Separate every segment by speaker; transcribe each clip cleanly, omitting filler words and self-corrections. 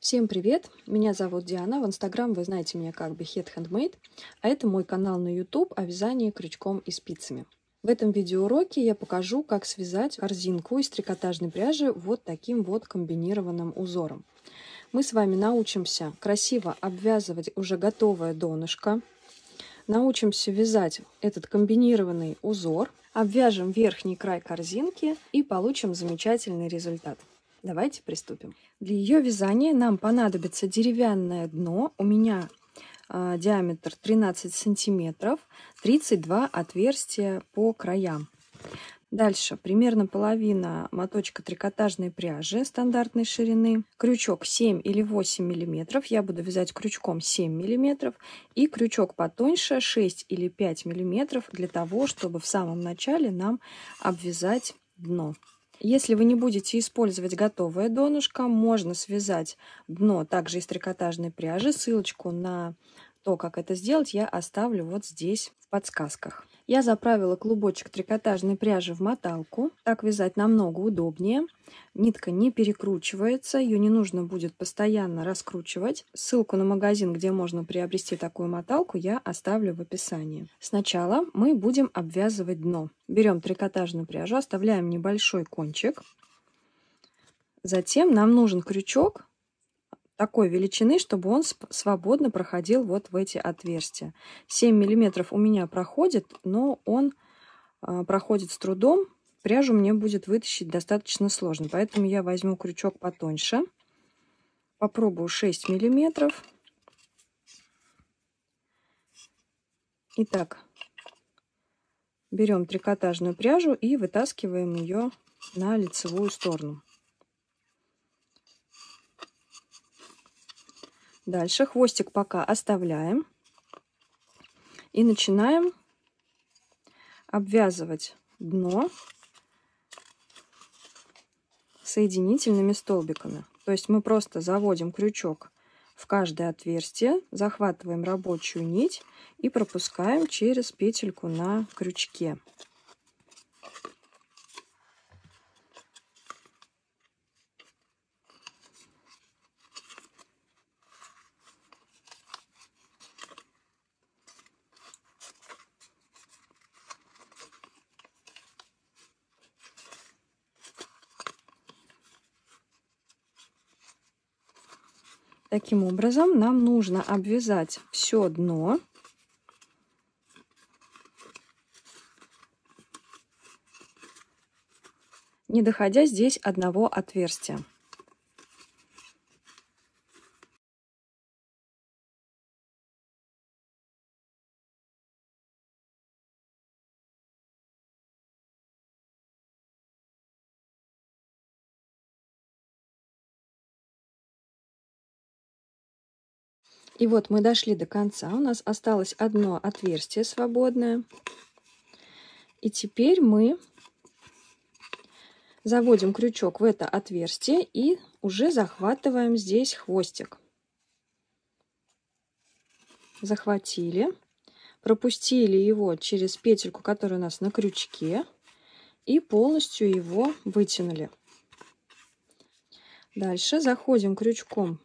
Speaker 1: Всем привет! Меня зовут Диана. В Инстаграм вы знаете меня как Behead Handmade, а это мой канал на YouTube о вязании крючком и спицами. В этом видеоуроке я покажу, как связать корзинку из трикотажной пряжи вот таким вот комбинированным узором. Мы с вами научимся красиво обвязывать уже готовое донышко, научимся вязать этот комбинированный узор, обвяжем верхний край корзинки и получим замечательный результат. Давайте приступим. Для ее вязания нам понадобится деревянное дно. У меня диаметр 13 сантиметров, 32 отверстия по краям. Дальше примерно половина моточка трикотажной пряжи стандартной ширины, крючок 7 или 8 миллиметров, я буду вязать крючком 7 миллиметров, и крючок потоньше 6 или 5 миллиметров для того, чтобы в самом начале нам обвязать дно. Если вы не будете использовать готовое донышко, можно связать дно также из трикотажной пряжи. Ссылочку на то, как это сделать, я оставлю вот здесь в подсказках. Я заправила клубочек трикотажной пряжи в моталку. Так вязать намного удобнее. Нитка не перекручивается, ее не нужно будет постоянно раскручивать. Ссылку на магазин, где можно приобрести такую моталку, я оставлю в описании. Сначала мы будем обвязывать дно. Берем трикотажную пряжу, оставляем небольшой кончик. Затем нам нужен крючок такой величины, чтобы он свободно проходил вот в эти отверстия. 7 миллиметров у меня проходит, но он проходит с трудом. Пряжу мне будет вытащить достаточно сложно, поэтому я возьму крючок потоньше. Попробую 6 миллиметров. Итак, берем трикотажную пряжу и вытаскиваем ее на лицевую сторону. Дальше хвостик пока оставляем и начинаем обвязывать дно соединительными столбиками. То есть мы просто заводим крючок в каждое отверстие, захватываем рабочую нить и пропускаем через петельку на крючке. Таким образом, нам нужно обвязать все дно, не доходя здесь одного отверстия. И вот мы дошли до конца, у нас осталось одно отверстие свободное. И теперь мы заводим крючок в это отверстие и уже захватываем здесь хвостик. Захватили, пропустили его через петельку, которая у нас на крючке, и полностью его вытянули. Дальше заходим крючком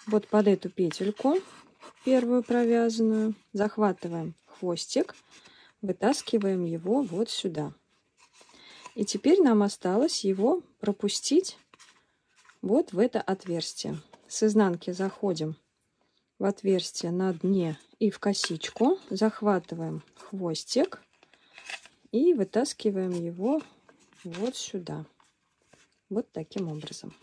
Speaker 1: вот под эту петельку, первую провязанную, захватываем хвостик, вытаскиваем его вот сюда. И теперь нам осталось его пропустить вот в это отверстие. С изнанки заходим в отверстие на дне и в косичку, захватываем хвостик и вытаскиваем его вот сюда. Вот таким образом.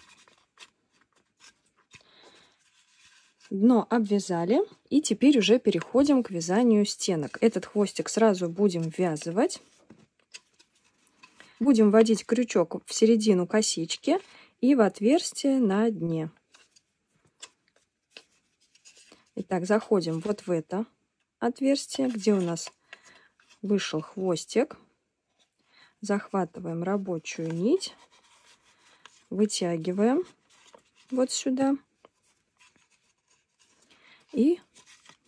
Speaker 1: Дно обвязали, и теперь уже переходим к вязанию стенок. Этот хвостик сразу будем ввязывать. Будем вводить крючок в середину косички и в отверстие на дне. Итак, заходим вот в это отверстие, где у нас вышел хвостик. Захватываем рабочую нить, вытягиваем вот сюда. И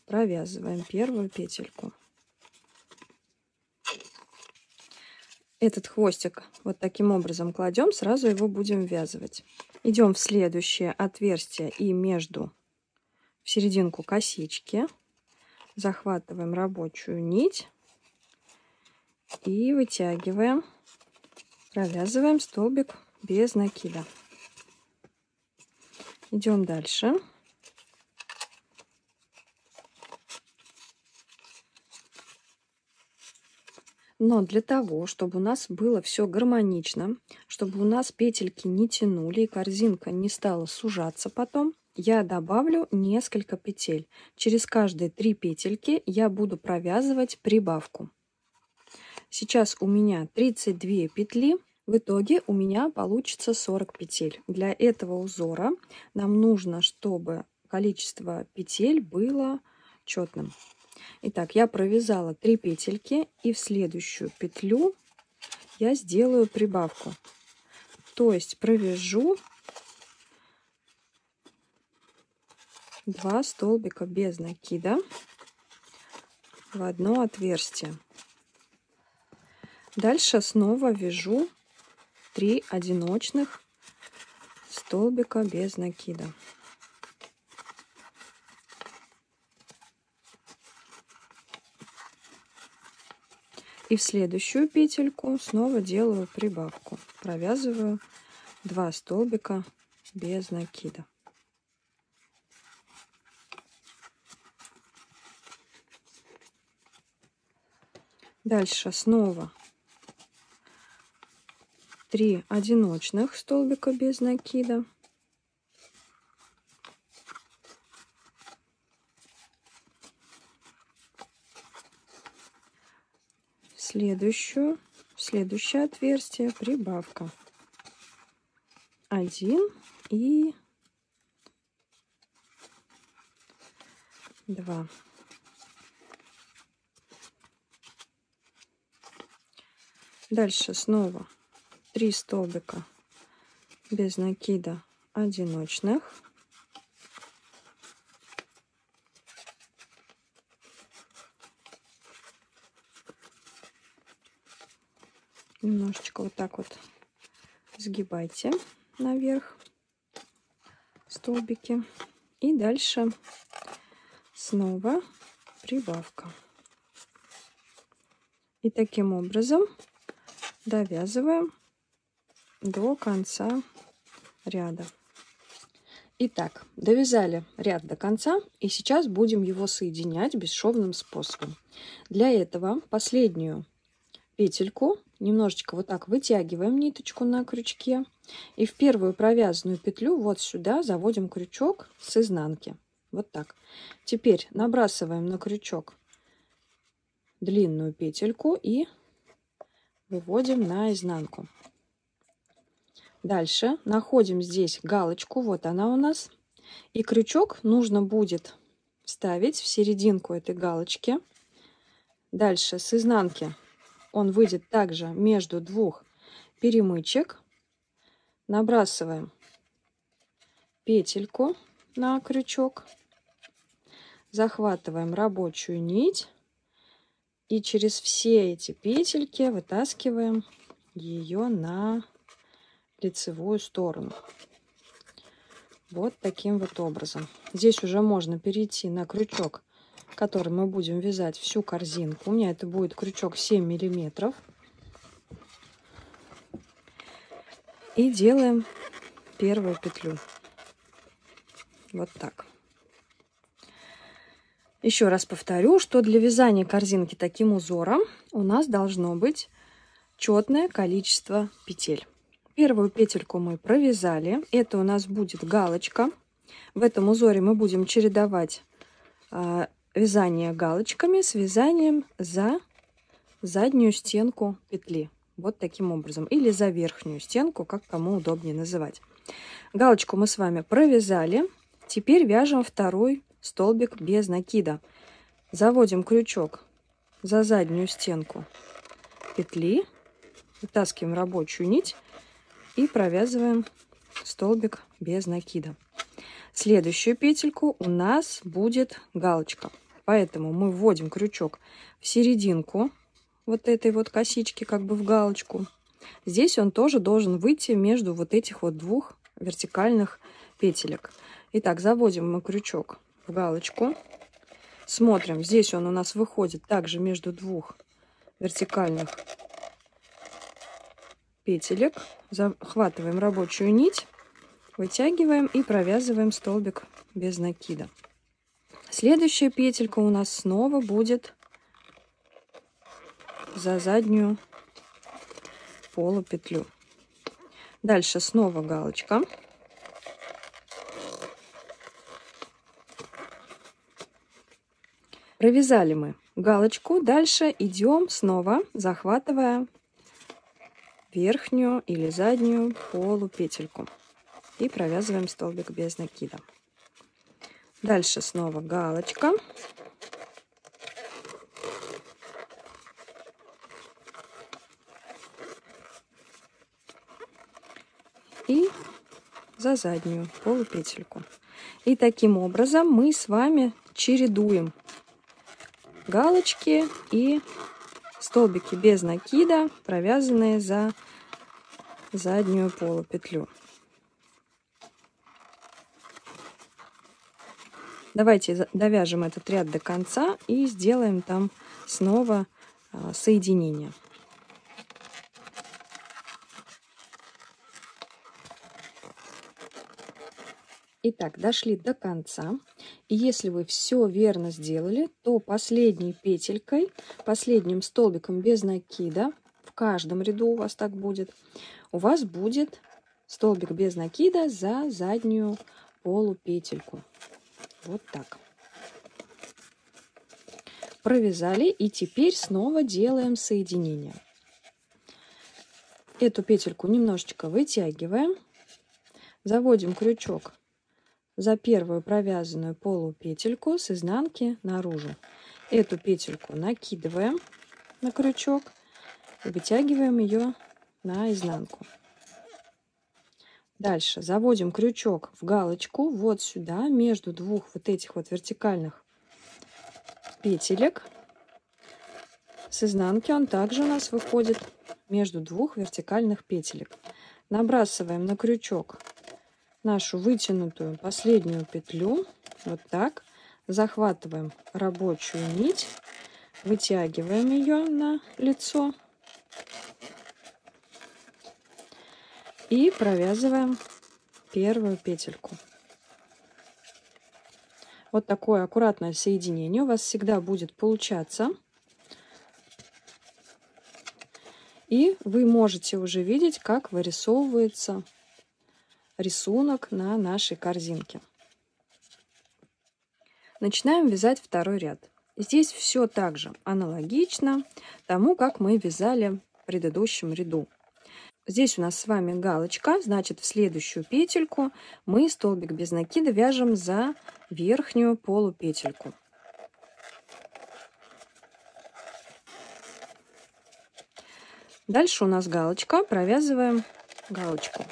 Speaker 1: провязываем первую петельку. Этот хвостик вот таким образом кладем, сразу его будем ввязывать. Идем в следующее отверстие и в серединку косички захватываем рабочую нить и вытягиваем, провязываем столбик без накида. Идем дальше. Но для того, чтобы у нас было все гармонично, чтобы у нас петельки не тянули и корзинка не стала сужаться потом, я добавлю несколько петель. Через каждые 3 петельки я буду провязывать прибавку. Сейчас у меня 32 петли. В итоге у меня получится 40 петель. Для этого узора нам нужно, чтобы количество петель было четным. Итак, я провязала 3 петельки, и в следующую петлю я сделаю прибавку. То есть провяжу 2 столбика без накида в одно отверстие. Дальше снова вяжу 3 одиночных столбика без накида. И в следующую петельку снова делаю прибавку. Провязываю 2 столбика без накида. Дальше снова 3 одиночных столбика без накида. В следующее отверстие прибавка. 1 и 2. Дальше снова 3 столбика без накида одиночных. Немножечко вот так вот сгибайте наверх столбики. И дальше снова прибавка. И таким образом довязываем до конца ряда. Итак, довязали ряд до конца, и сейчас будем его соединять бесшовным способом. Для этого последнюю петельку немножечко вот так вытягиваем ниточку на крючке, и в первую провязанную петлю вот сюда заводим крючок с изнанки. Вот так. Теперь набрасываем на крючок длинную петельку и выводим на изнанку. Дальше находим здесь галочку, вот она у нас, и крючок нужно будет вставить в серединку этой галочки. Дальше с изнанки он выйдет также между 2 перемычек. Набрасываем петельку на крючок, захватываем рабочую нить и через все эти петельки вытаскиваем ее на лицевую сторону. Вот таким вот образом. Здесь уже можно перейти на крючок, который мы будем вязать всю корзинку. У меня это будет крючок 7 миллиметров. И делаем первую петлю. Вот так. Еще раз повторю, что для вязания корзинки таким узором у нас должно быть четное количество петель. Первую петельку мы провязали. Это у нас будет галочка. В этом узоре мы будем чередовать вязание галочками с вязанием за заднюю стенку петли. Вот таким образом. Или за верхнюю стенку, как кому удобнее называть. Галочку мы с вами провязали. Теперь вяжем второй столбик без накида. Заводим крючок за заднюю стенку петли. Вытаскиваем рабочую нить и провязываем столбик без накида. Следующую петельку у нас будет галочка. Поэтому мы вводим крючок в серединку вот этой вот косички как бы в галочку, здесь он тоже должен выйти между вот этих вот двух вертикальных петелек. Итак, заводим мы крючок в галочку. Смотрим, здесь он у нас выходит также между двух вертикальных петелек. Захватываем рабочую нить, вытягиваем и провязываем столбик без накида. Следующая петелька у нас снова будет за заднюю полупетлю. Дальше снова галочка. Провязали мы галочку. Дальше идем снова, захватывая верхнюю или заднюю полупетельку. И провязываем столбик без накида. Дальше снова галочка. И за заднюю полупетельку. И таким образом мы с вами чередуем галочки и столбики без накида, провязанные за заднюю полупетлю. Давайте довяжем этот ряд до конца и сделаем там снова соединение. Итак, дошли до конца. И если вы все верно сделали, то последней петелькой, последним столбиком без накида, в каждом ряду у вас так будет, у вас будет столбик без накида за заднюю полупетельку. Вот так. Провязали, и теперь снова делаем соединение. Эту петельку немножечко вытягиваем, заводим крючок за первую провязанную полупетельку с изнанки наружу. Эту петельку накидываем на крючок и вытягиваем ее на изнанку. Дальше заводим крючок в галочку вот сюда, между двух вот этих вот вертикальных петелек. С изнанки он также у нас выходит между двух вертикальных петелек. Набрасываем на крючок нашу вытянутую последнюю петлю, вот так, захватываем рабочую нить, вытягиваем ее на лицо и провязываем первую петельку. Вот такое аккуратное соединение у вас всегда будет получаться. И вы можете уже видеть, как вырисовывается рисунок на нашей корзинке. Начинаем вязать второй ряд. Здесь все так же аналогично тому, как мы вязали в предыдущем ряду. Здесь у нас с вами галочка, значит, в следующую петельку мы столбик без накида вяжем за верхнюю полупетельку. Дальше у нас галочка, провязываем галочку.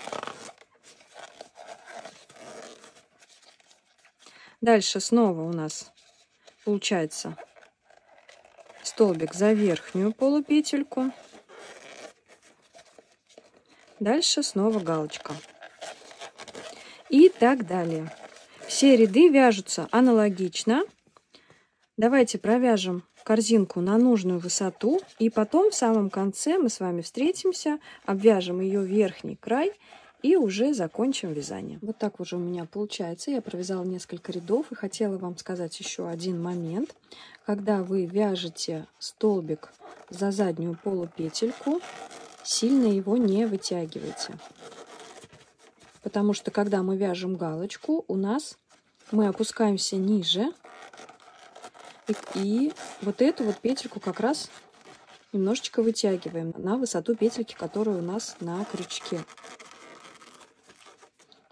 Speaker 1: Дальше снова у нас получается столбик за верхнюю полупетельку. Дальше снова галочка. И так далее. Все ряды вяжутся аналогично. Давайте провяжем корзинку на нужную высоту. И потом в самом конце мы с вами встретимся, обвяжем ее верхний край и уже закончим вязание. Вот так уже у меня получается. Я провязала несколько рядов и хотела вам сказать еще один момент. Когда вы вяжете столбик за заднюю полупетельку, сильно его не вытягивайте. Потому что когда мы вяжем галочку, у нас мы опускаемся ниже. И вот эту вот петельку как раз немножечко вытягиваем на высоту петельки, которая у нас на крючке.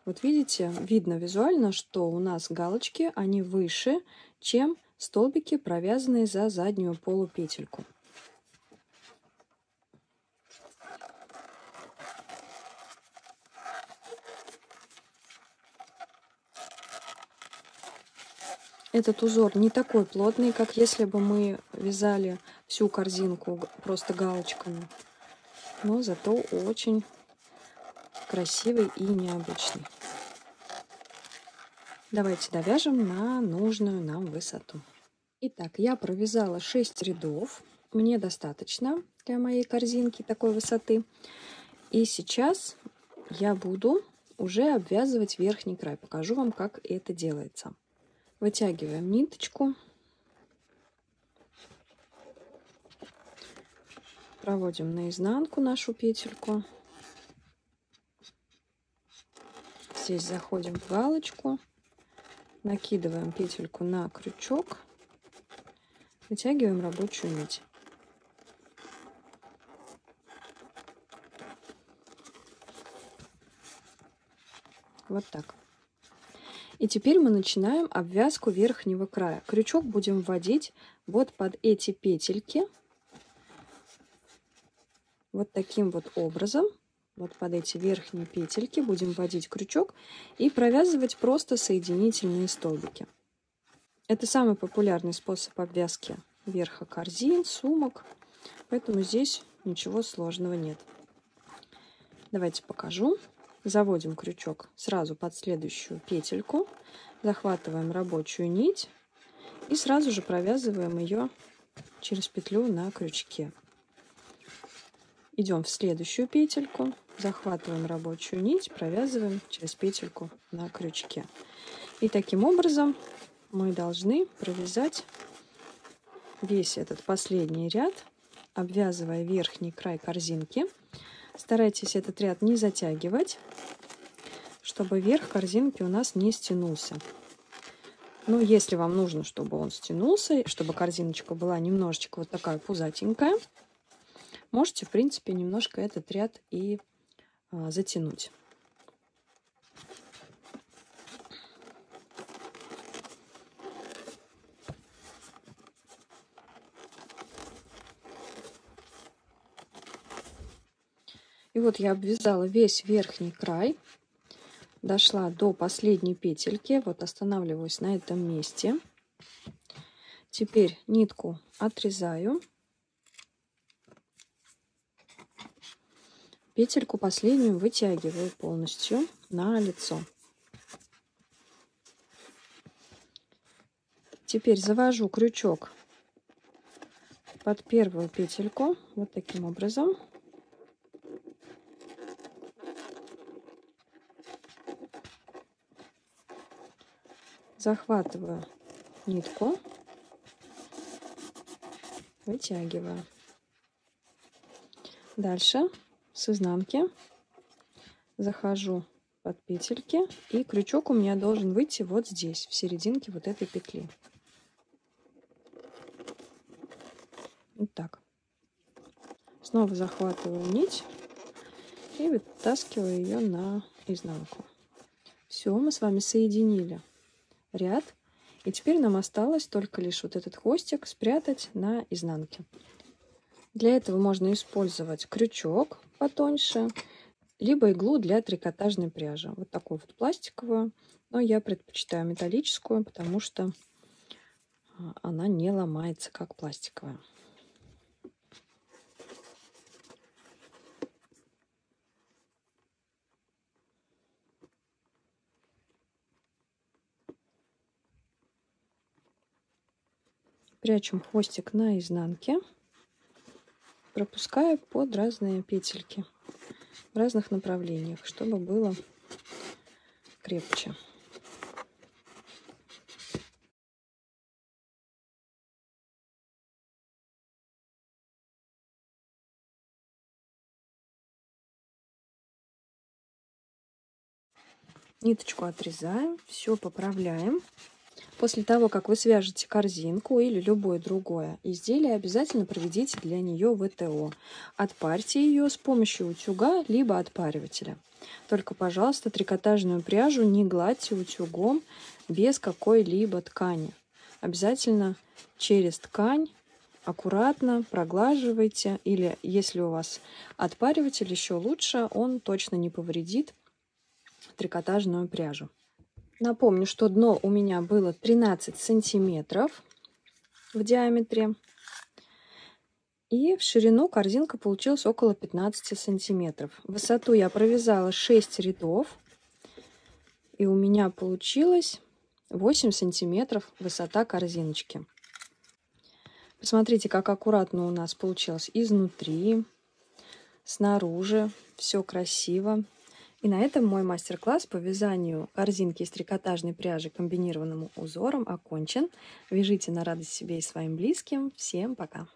Speaker 1: Вот видите, видно визуально, что у нас галочки, они выше, чем столбики, провязанные за заднюю полупетельку. Этот узор не такой плотный, как если бы мы вязали всю корзинку просто галочками, но зато очень красивый и необычный. Давайте довяжем на нужную нам высоту. Итак, я провязала 6 рядов. Мне достаточно для моей корзинки такой высоты. И сейчас я буду уже обвязывать верхний край. Покажу вам, как это делается. Вытягиваем ниточку. Проводим наизнанку нашу петельку. Здесь заходим в галочку. Накидываем петельку на крючок. Вытягиваем рабочую нить. Вот так. И теперь мы начинаем обвязку верхнего края. Крючок будем вводить вот под эти петельки. Вот таким вот образом. Вот под эти верхние петельки будем вводить крючок и провязывать просто соединительные столбики. Это самый популярный способ обвязки верха корзин, сумок, поэтому здесь ничего сложного нет. Давайте покажу. Заводим крючок сразу под следующую петельку, захватываем рабочую нить и сразу же провязываем ее через петлю на крючке. Идем в следующую петельку, захватываем рабочую нить, провязываем через петельку на крючке. И таким образом мы должны провязать весь этот последний ряд, обвязывая верхний край корзинки. Старайтесь этот ряд не затягивать, чтобы верх корзинки у нас не стянулся. Но если вам нужно, чтобы он стянулся, чтобы корзиночка была немножечко вот такая пузатенькая, можете, в принципе, немножко этот ряд и затянуть. И вот я обвязала весь верхний край, дошла до последней петельки, вот останавливаюсь на этом месте. Теперь нитку отрезаю. Петельку последнюю вытягиваю полностью на лицо. Теперь завожу крючок под первую петельку вот таким образом. Захватываю нитку, вытягиваю. Дальше с изнанки захожу под петельки, и крючок у меня должен выйти вот здесь, в серединке вот этой петли. Вот так. Снова захватываю нить и вытаскиваю ее на изнанку. Все, мы с вами соединили ряд, и теперь нам осталось только лишь вот этот хвостик спрятать на изнанке. Для этого можно использовать крючок потоньше, либо иглу для трикотажной пряжи. Вот такую вот пластиковую, но я предпочитаю металлическую, потому что она не ломается, как пластиковая. Прячем хвостик на изнанке, пропуская под разные петельки в разных направлениях, чтобы было крепче. Ниточку отрезаем, все поправляем. После того, как вы свяжете корзинку или любое другое изделие, обязательно проведите для нее ВТО. Отпарьте ее с помощью утюга, либо отпаривателя. Только, пожалуйста, трикотажную пряжу не гладьте утюгом без какой-либо ткани. Обязательно через ткань аккуратно проглаживайте. Или если у вас отпариватель, еще лучше, он точно не повредит трикотажную пряжу. Напомню, что дно у меня было 13 сантиметров в диаметре. И в ширину корзинка получилась около 15 сантиметров. В высоту я провязала 6 рядов. И у меня получилось 8 сантиметров высота корзиночки. Посмотрите, как аккуратно у нас получилось изнутри, снаружи. Все красиво. И на этом мой мастер-класс по вязанию корзинки из трикотажной пряжи комбинированным узором окончен. Вяжите на радость себе и своим близким. Всем пока!